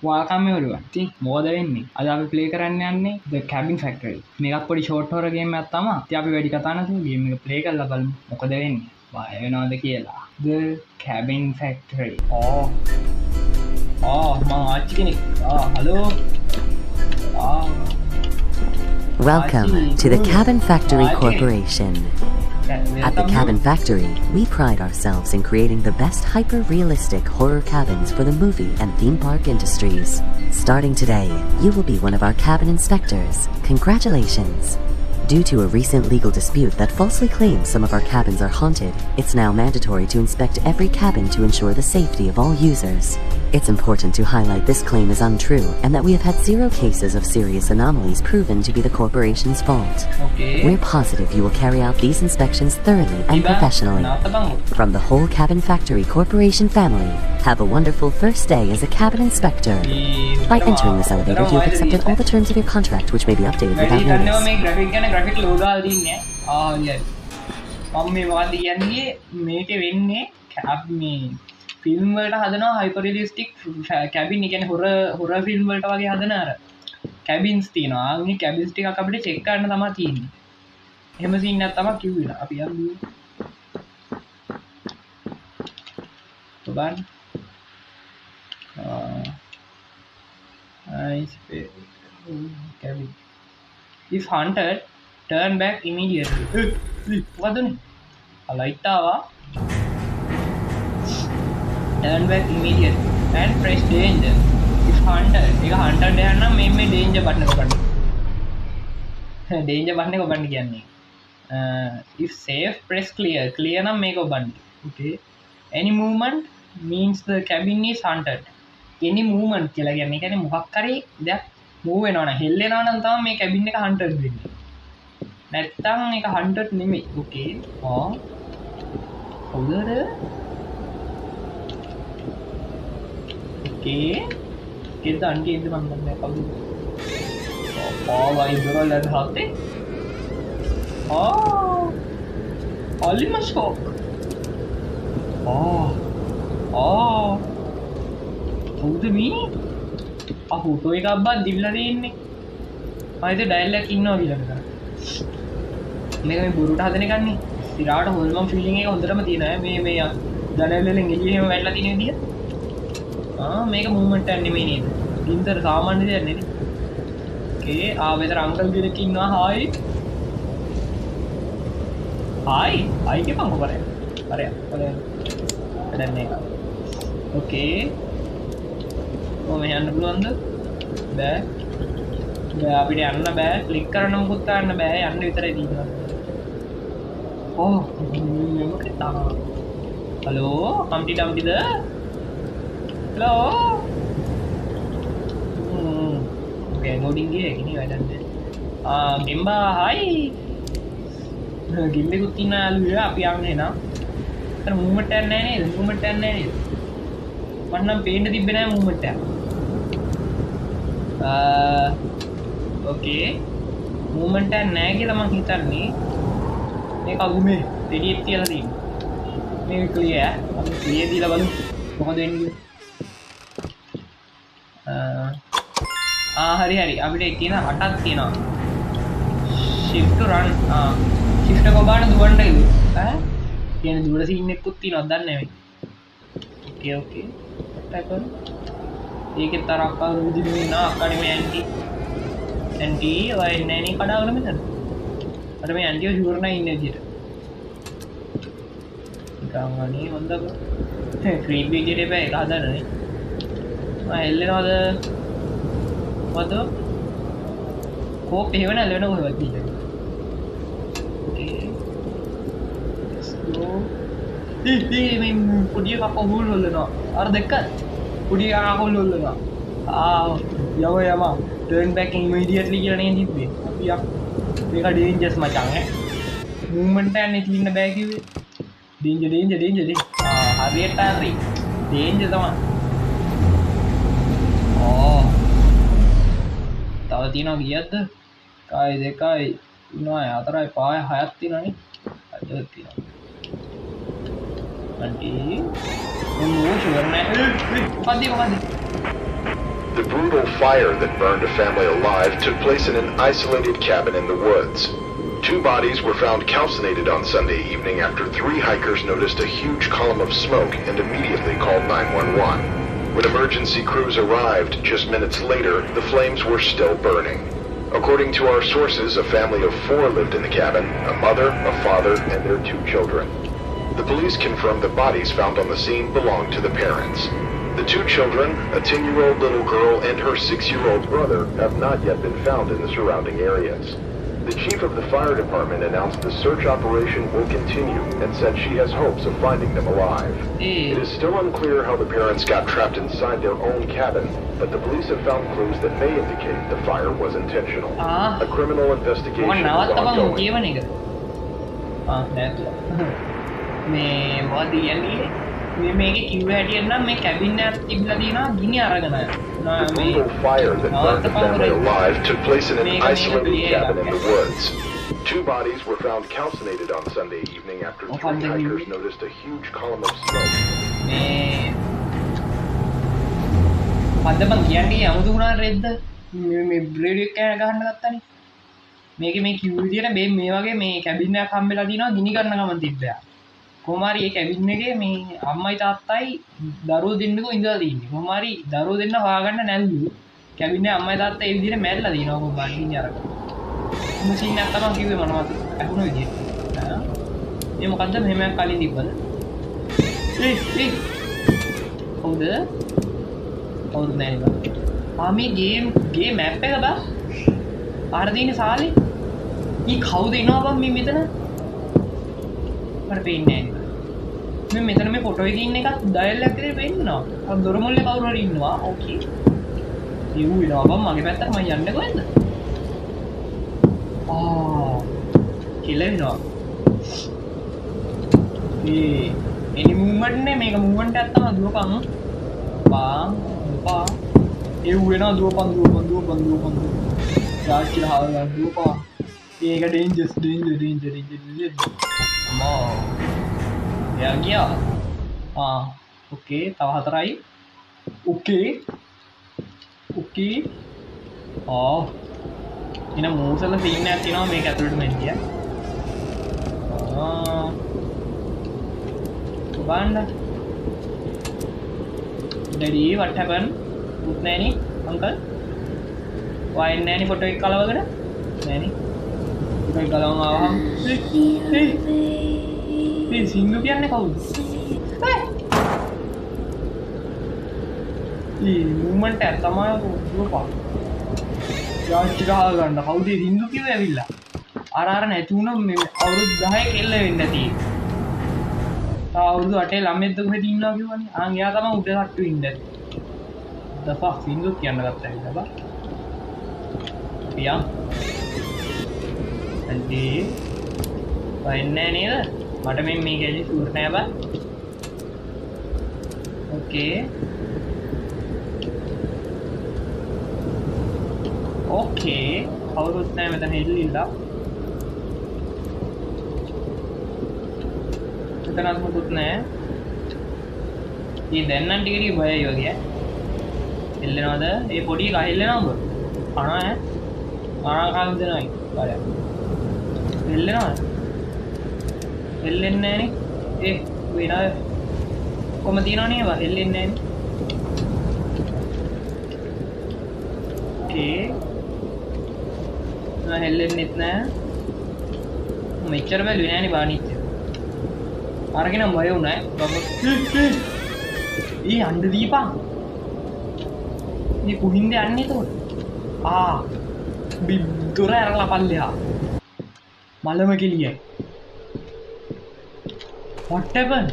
Welcome everyone. ඉතින් මොකද වෙන්නේ? අද අපි ප්ලේ කරන්න යන්නේ The Cabin Factory. මේකක් පොඩි ෂෝට් හොරර් ගේම් එකක් තමයි. ඉතින් අපි වැඩි කතා නැතුව ගේම් එක ප්ලේ කරලා බලමු. මොකද වෙන්නේ? බය වෙනවද කියලා. The Cabin Factory. මම ආච්චි කෙනෙක්. Hello. Welcome to the Cabin Factory Corporation. At the Cabin Factory, we pride ourselves in creating the best hyper-realistic horror cabins for the movie and theme park industries. Starting today, you will be one of our cabin inspectors. Congratulations! Due to a recent legal dispute that falsely claims some of our cabins are haunted, it's now mandatory to inspect every cabin to ensure the safety of all users. It's important to highlight this claim is untrue and that we have had 0 cases of serious anomalies proven to be the corporation's fault. Okay. We're positive you will carry out these inspections thoroughly and professionally. From the whole Cabin Factory Corporation family, have a wonderful first day as a cabin inspector. By entering this elevator, you have accepted all the terms of your contract, which may be updated without notice. Film වලට හදනවා hyper realistic cabin, ඒ කියන්නේ හොරර් film වලට වගේ හදන අර කැබින්ස් තියෙනවා. මේ කැබින්ස් ටිකක් අපිට චෙක් කරන්න තමයි තියෙන්නේ. එහෙම සීන් එකක් තමයි කිව්වේ. අපි යමු. බලන්න. cabin. If hunted, turn back immediately. මොකදනේ? ලයිට් ආවා. Turn back immediately and press danger. If hunted, ඒක hunted යනවා මේ danger button එක ඔබන්න. danger button එක ඔබන්න කියන්නේ. If safe, press clear. Clear නම් මේක ඔබන්න. Okay. Any movement means the cabin is hunted. Any movement කියලා කියන්නේ ඒ කියන්නේ මොකක් හරි දෙයක් move වෙනවා නම් හෙල්ලෙනවා නම් තමයි මේ cabin එක hunted වෙන්නේ. නැත්තම් ඒක hunted නෙමෙයි. Okay. කවුද? kita anti itu manggilnya kalau wah itu roller hati only masuk udah mi aku tuh एक abad di belakang ini itu dialog inno bilang kan මේක මේ බුරුට හදන එකක් නේ ඉතිරාට හොල්මන් ෆීලිං එක හොඳටම තියෙනවා මේ දැනෙල්ලෙන් එළිය එහෙම වැටලා තියෙන විදිය මේක මූවමන්ට් එකක් නෙමෙයි නේද? ඉන්ටර් සාමාන්‍ය දෙයක් නෙනේ. ඕකේ මෙතන අංකල් කෙනෙක් ඉන්නවා. හායි කියපන් කොහොමද? හරි. දැන් මේක. ඕකේ. යන්න පුළුවන්ද? බෑ අපිට යන්න බෑ. ක්ලික් කරන්න මොකුත් කරන්න බෑ. යන්න විතරයි තියෙන්නේ. මේක තමයි. Hello හම්ටි ඩම්ටිද? Hello. Okay, loading dia gini badannya. Gemba, hai. Gemba ku tina lu ya api ang nih na. Kan movement an nih, movement an nih. Mana paint tibbe na movement ya. Okay. Movement an naik kita mang hitar nih. Ini kagu me, jadi tiada sih. Ini clear, clear di lawan. Pokoknya ini. හරි අපිට තියෙන 8ක් තියෙනවා shift to run shift එක ඔබාන දුවන්න කිව්වේ කියන්නේ දුවන සීන් එකකුත් තියෙනවා දන්නේ නැහැ ඕකේ ටැප් ඒකේ තරක් කවුරු විදිහේ ඉන්නවා අක්කානේ මේ ඇන්ටි ඔය එන්නේ නේ කඩාගෙන මෙතන අර මේ ඇන්ටිව ෂුවර් නැහැ ඉන්නේ විදිහට නිකන් අනේ හොඳ ක්‍රීපි විදිහට එපා ඒක හදන්නනේ එල්ලෙනවද මොකද කෝප් එහෙම නැලෙන කොහෙවත් ගිහින් ඕකේ මේ පොඩි එකක් හොල් වලනවා අර දෙක්කත් පොඩි එකක් හොල් වලනවා යම turn back immediately කියලා නේ තිබ්බේ අපි මේක dangerous මචං movement එකනේ තියෙන්න බෑ කිව්වේ danger හරියට හරි danger තමයි තව තියෙනවා ගියද්ද කායි දෙකයි 3යි 4යි 5යි 6ක් තියෙනනේ අද තියෙනවා Nanti Tunggu sebenarnya. Padi. The brutal fire that burned a family alive took place in an isolated cabin in the woods. 2 bodies were found calcinated on Sunday evening after 3 hikers noticed a huge column of smoke and immediately called 911. When emergency crews arrived just minutes later, the flames were still burning. According to our sources, a family of 4 lived in the cabin, a mother, a father, and their 2 children. The police confirmed the bodies found on the scene belonged to the parents. The 2 children, a 10-year-old little girl and her 6-year-old brother, have not yet been found in the surrounding areas. The chief of the fire department announced the search operation will continue and said she has hopes of finding them alive. It is still unclear how the parents got trapped inside their own cabin, but the police have found clues that may indicate the fire was intentional. A criminal investigation is ongoing. මේ මේකේ කිව්ව හැටියට නම් මේ cabin එකක් තිබිලා තියෙනවා ගිනි අරගෙන. The brutal fire that burned the family alive took place in an isolated cabin in the woods. 2 bodies were found calcinated on Sunday evening after 3 hikers noticed a huge column of smoke. මේ පද්දමන් කියන්නේ අමුතු වුණා රෙද්ද මේ bread එක ගහන්න ගත්තානේ. මේකේ මේ කිව්ව විදියට මේ වගේ මේ කැබින් එකක් හම්බෙලා දිනවා ගිනි ගන්න ගමන් තිබ්බා. කොහොමාරි ඒ කැබින් එකේ මේ අම්මයි තාත්තයි දරුවෝ දෙන්නෙකෝ ඉඳලා තින්නේ. කොහොමාරි දරුවෝ දෙන්න හොයාගන්න නැල්ලු. කැබින් එකේ අම්මයි තාත්තා ඒ විදිහට මැරිලා දිනවා කොහොමාරි ගිනි අරගෙන. මෂීන් එක තමයි කිව්වේ මනමත් අහුණු විදියට. මේ මොකද්ද මෙහෙම කලින් තිබ්බද? කවුද? කවුද නේද? මේ ගේම් මැප් එක බා. ආර දිනේ සාලේ. ඊ කවුද ඉනව බං මේ මෙතන? මට පේන්නේ නැහැ. මේ මෙතන මේ ෆොටෝ එකේ ඉන්න එකක් ඩයල් එකක් විතර පේන්නවා. අර දොර මුල්ලේ කවුරු හරි ඉන්නවා. ඕකේ. යූ ඉනවා බං මගේ පැත්තට මම යන්නේ කොහෙන්ද? කෙලෙනවා. මේ මූවමන්ට් නේ මේක මූවමන්ට් එකක් තමයි දුවපන්. බාම් බා. ඒ වෙනවා දුවපන්. රාජ්‍ය හාවලා දුවපන්. ඒක dangerous. Ya gya. Okey, tahu hatarai. Okey. Ini musala scene එකක් තියෙනවා මේක ඇතුළට මෙන්තිය. බලන්න. Daddy, what happened? Good nanny, uncle. Why nanny photo එක කලවගෙන? Nanny. Photo එක කලවම ආවම. මේ සිංහු කියන්නේ කවුද? मूवमेंट है तमाम දුවපන්. යාච්චි ගහ ගන්න. කවුද හින්දු කිව්වේ ඇවිල්ලා? අර නැති වුණා මේ අවුරුදු 10 කෙල්ල වෙන්න තියෙන්නේ. තා අවුරුදු 8 ළමෙක්ද කොහෙද ඉන්නවා කිව්වනේ. ආන් එයා තමයි උඩ තට්ටු ඉන්නේ. දපා හින්දු කියන්න ගත්තා ඇවිල්ලා බා. පියා. අන්ටි වයින්නේ නේද? මට මේ මේකේ ෂුවර් නෑ බා. ඕකේ. Okay, කවුරුත් නැහැ මෙතන ඉල්ලilla. මෙතනත් මොකුත් නැහැ. මේ දැන්නන් ටික ටික බයයි වගේ. එල්ලෙනවද? ඒ පොඩි එක එල්ලෙනවද? කනවා ඈ. කන දෙනවයි. බලන්න. එල්ලෙනවද? එල්ලෙන්නේ නැහනේ. වෙනා කොහම තියනව නේද? එල්ලෙන්නේ නැහැ. Okay. හෙල්ලෙන්නෙත් නෑ. මෙච්චර බැලුවේ නෑනේ බානිත්. අරගෙන බය වුණා ඈ. ඊ අඬ දීපන්. මේ කුහින්ද යන්නේ එතකොට? දොර ඇරලා පල්ලෙහා. මලම කෙලියයි. What happened?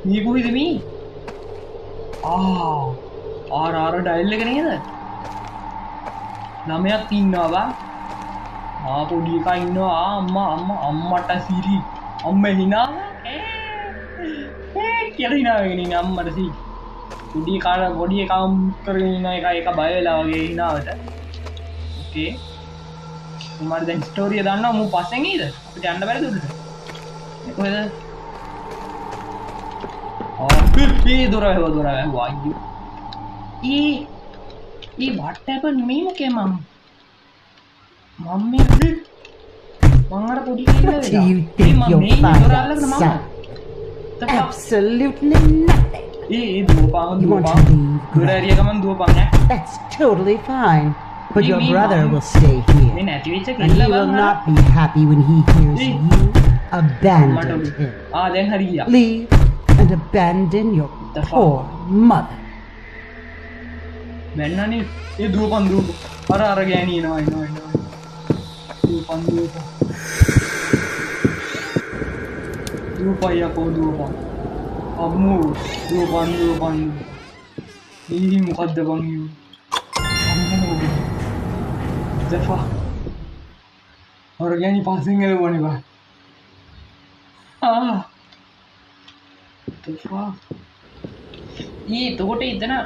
මේ කොහෙද මේ? ආර ඩයල් එක නේද? ළමයක් ඉන්නවා බා. පොඩි එකා ඉන්නවා. අම්මට සිරි. අම්ම හිනා. කියලා හිනා වෙගෙන ඉන්නේ අම්මට සිරි. පොඩි එකා කරගෙන ඉන්න එක බය වෙලා වගේ හිනාවට. ඕකේ. උමාර දැන් ස්ටෝරිය දන්නවා මම පස්සෙන් ගියද? අපිට යන්න බැරිද උඩට? කොහෙද? දොර වැහුවා අයියෝ. Hey, what happened? Me okay, mum. Mummy, Mangara podi What do you think you'll find out, son? Absolutely nothing. You want to leave? That's totally fine. But your brother will stay here. And he will not be happy when he hears you abandoned him. Leave and abandon your poor mother. Benani, ये धूपन धूप, अरे गैनी no धूपया को धूपन, अम्मू धूपन, ये Muqaddam you, अम्मू, जफा, अरे गैनी passing है वो नहीं बा, जफा, ये तो कोटे इतना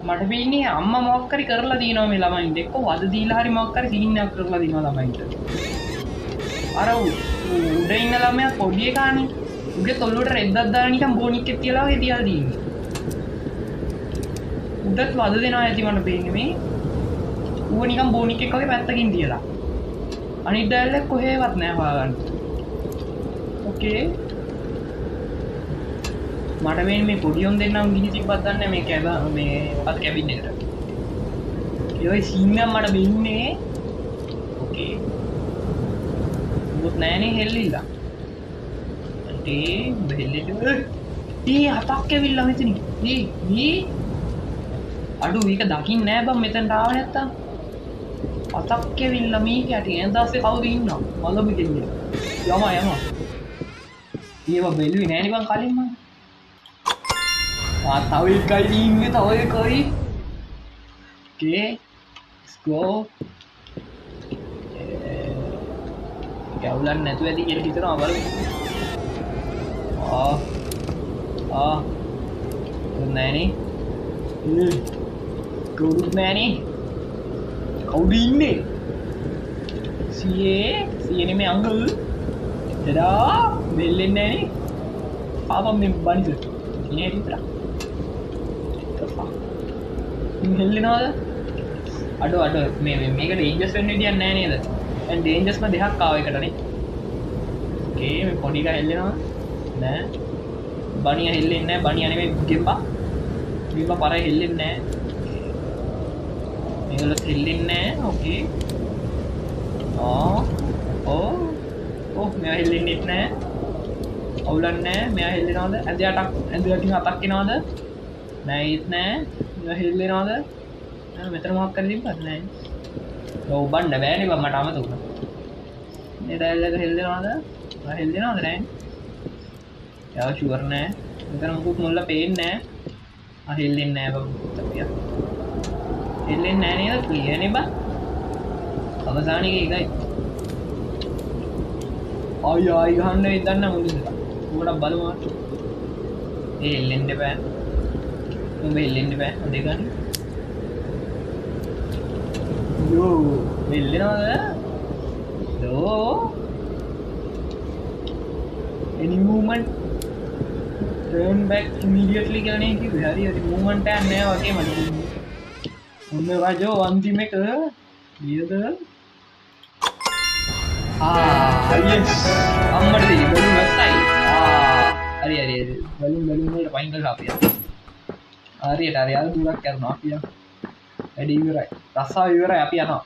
මට වෙන්නේ අම්මා මොකක් කරි කරලා දිනවා මේ ළමයින්ට එක්ක වද දීලා හරි මොකක් කරි සීන් එකක් කරලා දිනවා ළමයින්ට අර උඩ ඉන්න ළමයා පොඩි එකානේ උගේ තොල්ලුවට රෙද්දක් දාලා නිකන් බෝනික් එක තියලා වගේ තියලා දින්නේ උඩත් වද දෙනවා ඇති මට පේන්නේ මේ ඌව නිකන් බෝනික් එක වගේ පැත්තකින් තියලා අනිත් දැල්ල කොහෙවත් නැහැ හොයාගන්න ඕකේ මට මේ පොඩියොන් දෙන්නම් ගිනි තිබ්බත් දන්නේ මේ කැබ මේ මොකක්ද කැබින් එකට ඒ වගේ සීන් එක මට වෙන්නේ ඕකේ මොකද නෑනේ හෙල්ලිලා අන්ටි බෙල්ලෙට ඊ හතක් ඇවිල්ලා මෙතනින් ඊ අඩු මේක දකින්න නෑ බං මෙතනට ආව නැත්තම් හතක් ඇවිල්ලා මේක යටි එන්දාස්සේ කවුද ඉන්නවා මලොබි කෙල්ල යම ඒව බැලුවේ නෑනේ බං කලින් මම tahu kali ini tahu kali okay let's go ya ulan නැතුව ඇති කියලා හිතනවා බලමු නෑනේ කවුරුත් නෑනේ කවුද ඉන්නේ සීයේ නෙමෙයි අංකල් එදා බෙල්ලෙන්නේ නෑනේ පාපම් මේ බනිද ඉන්නේ විතර හෙල්ලෙනවද අඩෝ මේකට ඩේන්ජර්ස් වෙන්න විදියක් නැහැ නේද දැන් ඩේන්ජර්ස්ම දෙකක් ආව එකටනේ ඕකේ මේ පොඩි එක හෙල්ලෙනවා නෑ බණියා හෙල්ලෙන්නේ නැහැ බණියා නෙමෙයි ගෙම්බා පර හෙල්ලෙන්නේ නැහැ මේගොල්ලෝ හෙල්ලෙන්නේ නැහැ ඕකේ මෙයා හෙල්ලෙන්නේ නැහැ අවුලක් නැහැ මෙයා හෙල්ලෙනවද ඇඳ යටින් අතක් එනවද නෑ ඒත් නෑ මෙයා හෙල්ලෙනවද මෙතන මොකක් කරලා තිබ්බද නෑ ඔව් බණ්ඩ බෑනේ බං මට අමතක වුණා මේ ඩයල් එක හෙල්ලෙනවද නෑ යා ෂුවර් නෑ මෙතන මොකුත් මුල්ල පේන්නේ නෑ හෙල්ලෙන්නේ නෑ බං තපියා හෙල්ලෙන්නේ නෑ නේද ක්ලියර් නේ බං අවසානයේ එකයි ආයි ගහන්න ඉදන්න මුලින්ද උඹට බලමු හෙල්ලෙන්න බෑ උඹ හෙල්ලෙන්න බෑ හොඳේ ගන්න යෝ හෙල්ලෙනවද any movement turn back immediately කියලා නේ කිව්වේ හරි movement එකක් නෑ වගේ මට ඔන්න රජෝ අන්තිම එක ඊයද yes අම්මට දෙයි බලුන් නැස්සයි හරි බලුන් වලට පයින් කරලා අපියා හරියට අර දුරක් කරනවා අපියා වැඩි ඉවරයි රස්සාව ඉවරයි අපි යනවා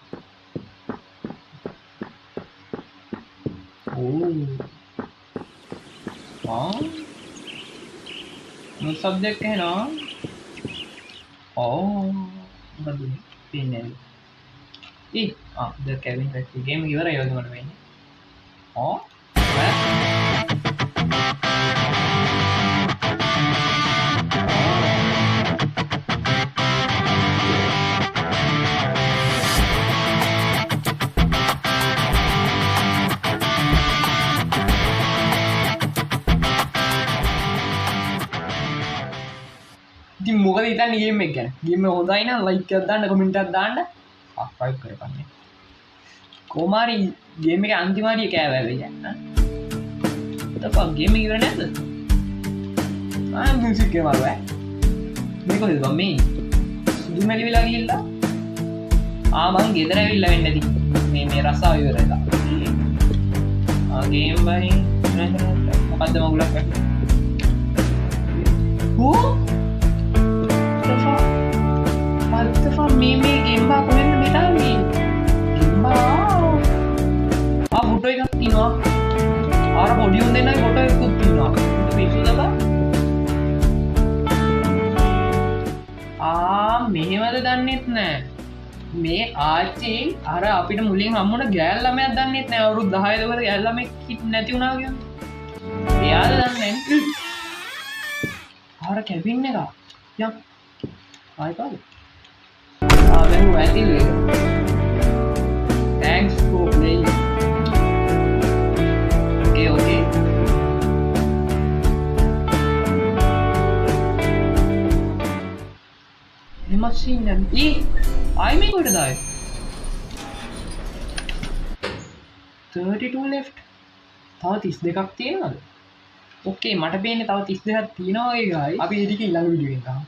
මොන සබ්ජෙක්ට් එකේනවා මොකද පින්නේ the cabin factory game ඉවරයි වගේ මට වෙන්නේ ඉතින් මොකද හිතන්නේ ගේම් එක ගැන ගේම් එක හොඳයි නම් ලයික් එකක් දාන්න කමෙන්ට් එකක් දාන්න සබ්ස්ක්‍රයිබ් කරපන් කොමාරි ගේම් එක අන්තිම හරිය කෑවැවේ යන්න තපා ගේම් එක ඉවර නැද්ද මියුසික් එක මාරුවා මේක කොහෙද බම් මේ සුදු මැලි වෙලා ගිහිල්ලා මං ගෙදර ඇවිල්ලා වෙන්න ඇති මේ රස්සාව ඉවරලා ගේම් බයි මොකද්ද මගුලක් මල්තෆා මේ ගේම්බා කොහෙන්ද මෙතනදී ගේම්බා ෆොටෝ එකක් තියෙනවා ආර පොඩි උන් දෙන්නයි ෆොටෝ එකක් තියෙනවා පිස්සුද බා මෙහෙමද දන්නෙත් නෑ මේ ආච්චි අර අපිට මුලින් හම්බුණ ගෑල් ළමයක් දන්නෙත් නෑ අවුරුදු 10 දවස් ගෑල් ළමෙක් නැති වුණා කියන්නේ එයාද දන්නේ ආර කැබින් එක යම් ආයි පාද දැන් වැටිලු එක thanks for playing okay machine and I may go to die 32 left තව 32ක් තියෙනවද ඕකේ මට පේන්නේ තව 32ක් තියෙනවා ඒ ගායි අපි ඊට ඊළඟ වීඩියෝ එකෙන් ගමු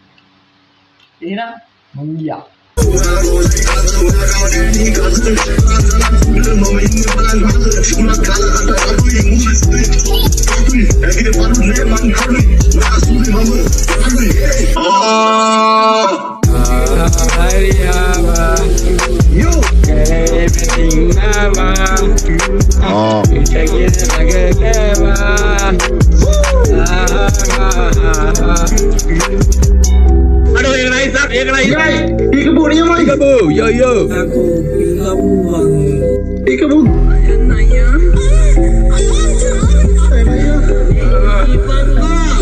එහෙනම් මං ගියා Aduh, yang naik sak, yang naik. Ikabu ni yang mana? Ikabu, yo. Aku ikabu bang. Ikabu. Ayah naya. Ayah naya. Ipang bang.